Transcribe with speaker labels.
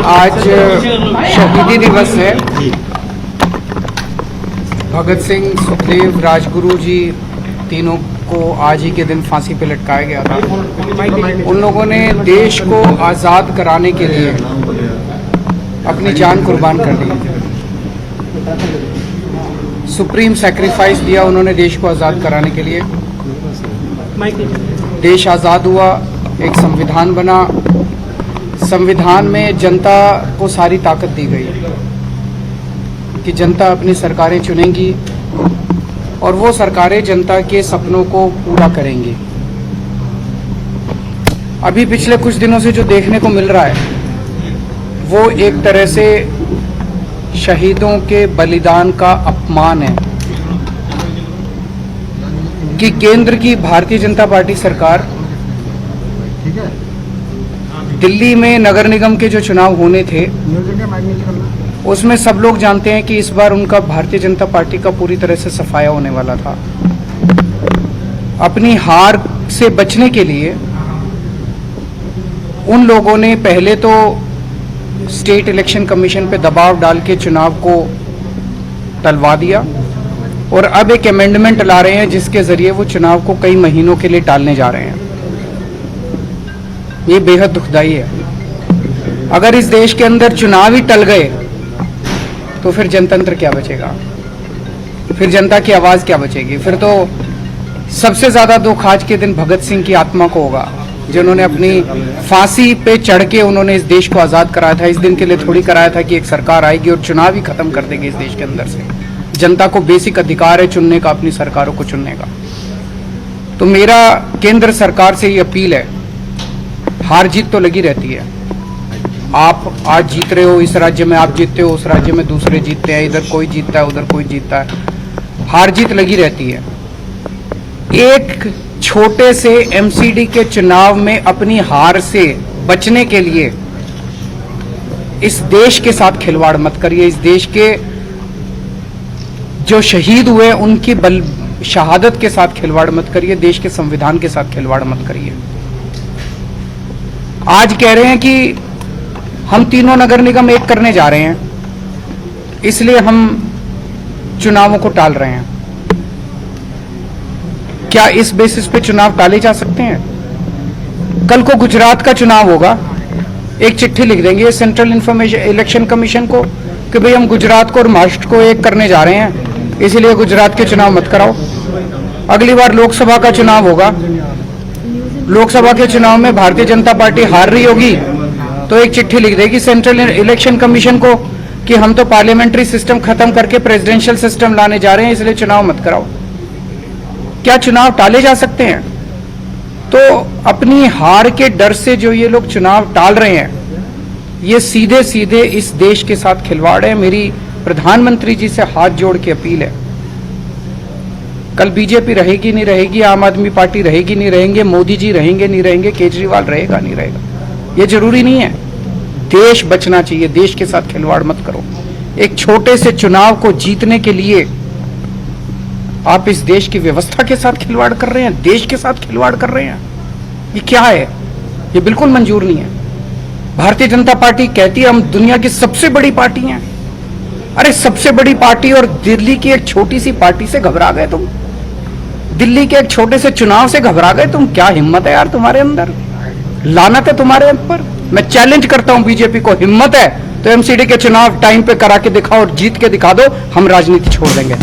Speaker 1: आज शहीदी दिवस है। भगत सिंह, सुखदेव, राजगुरु जी तीनों को आज ही के दिन फांसी पे लटकाया गया था। उन लोगों ने देश को आज़ाद कराने के लिए अपनी जान कुर्बान कर दी। सुप्रीम सैक्रिफाइस दिया उन्होंने देश को आज़ाद कराने के लिए। देश आज़ाद हुआ, एक संविधान बना। संविधान में जनता को सारी ताकत दी गई कि जनता अपनी सरकारें चुनेंगी और वो सरकारें जनता के सपनों को पूरा करेंगी। अभी पिछले कुछ दिनों से जो देखने को मिल रहा है वो एक तरह से शहीदों के बलिदान का अपमान है कि केंद्र की भारतीय जनता पार्टी सरकार दिल्ली में नगर निगम के जो चुनाव होने थे उसमें सब लोग जानते हैं कि इस बार उनका भारतीय जनता पार्टी का पूरी तरह से सफाया होने वाला था। अपनी हार से बचने के लिए उन लोगों ने पहले तो स्टेट इलेक्शन कमीशन पे दबाव डाल के चुनाव को टलवा दिया और अब एक अमेंडमेंट ला रहे हैं जिसके जरिए वो चुनाव को कई महीनों के लिए टालने जा रहे हैं। ये बेहद दुखदाई है। अगर इस देश के अंदर चुनाव ही टल गए तो फिर जनतंत्र क्या बचेगा, फिर जनता की आवाज क्या बचेगी। फिर तो सबसे ज्यादा दुख आज के दिन भगत सिंह की आत्मा को होगा जिन्होंने अपनी फांसी पे चढ़ के उन्होंने इस देश को आजाद कराया था। इस दिन के लिए थोड़ी कराया था कि एक सरकार आएगी और चुनाव ही खत्म कर देगी इस देश के अंदर से। जनता को बेसिक अधिकार है चुनने का, अपनी सरकारों को चुनने का। तो मेरा केंद्र सरकार से ये अपील है, हार जीत तो लगी रहती है। आप आज जीत रहे हो, इस राज्य में आप जीतते हो, उस राज्य में दूसरे जीतते हैं, इधर कोई जीतता है, उधर कोई जीतता है। हार जीत लगी रहती है। एक छोटे से एमसीडी के चुनाव में अपनी हार से बचने के लिए इस देश के साथ खिलवाड़ मत करिए। इस देश के जो शहीद हुए उनकी शहादत के साथ खिलवाड़ मत करिए। देश के संविधान के साथ खिलवाड़ मत करिए। आज कह रहे हैं कि हम तीनों नगर निगम एक करने जा रहे हैं, इसलिए हम चुनावों को टाल रहे हैं। क्या इस बेसिस पे चुनाव टाले जा सकते हैं? कल को गुजरात का चुनाव होगा, एक चिट्ठी लिख देंगे सेंट्रल इलेक्शन कमीशन को कि भाई हम गुजरात को और महाराष्ट्र को एक करने जा रहे हैं, इसलिए गुजरात के चुनाव मत कराओ। अगली बार लोकसभा का चुनाव होगा, लोकसभा के चुनाव में भारतीय जनता पार्टी हार रही होगी तो एक चिट्ठी लिख देगी सेंट्रल इलेक्शन कमीशन को कि हम तो पार्लियामेंट्री सिस्टम खत्म करके प्रेसिडेंशियल सिस्टम लाने जा रहे हैं, इसलिए चुनाव मत कराओ। क्या चुनाव टाले जा सकते हैं? तो अपनी हार के डर से जो ये लोग चुनाव टाल रहे हैं, ये सीधे सीधे इस देश के साथ खिलवाड़ है। मेरी प्रधानमंत्री जी से हाथ जोड़ के अपील है, कल बीजेपी रहेगी नहीं रहेगी, आम आदमी पार्टी रहेगी नहीं रहेंगे, मोदी जी रहेंगे नहीं रहेंगे, केजरीवाल रहेगा नहीं रहेगा, ये जरूरी नहीं है। देश बचना चाहिए, देश के साथ खिलवाड़ मत करो। एक छोटे से चुनाव को जीतने के लिए आप इस देश की व्यवस्था के साथ खिलवाड़ कर रहे हैं, देश के साथ खिलवाड़ कर रहे हैं। ये क्या है? ये बिल्कुल मंजूर नहीं है। भारतीय जनता पार्टी कहती है हम दुनिया की सबसे बड़ी पार्टी हैं। अरे सबसे बड़ी पार्टी और दिल्ली की एक छोटी सी पार्टी से घबरा गए तुम? दिल्ली के एक छोटे से चुनाव से घबरा गए तुम? क्या हिम्मत है यार तुम्हारे अंदर, लानत है तुम्हारे ऊपर। मैं चैलेंज करता हूं बीजेपी को, हिम्मत है तो एमसीडी के चुनाव टाइम पे करा के दिखाओ और जीत के दिखा दो, हम राजनीति छोड़ देंगे।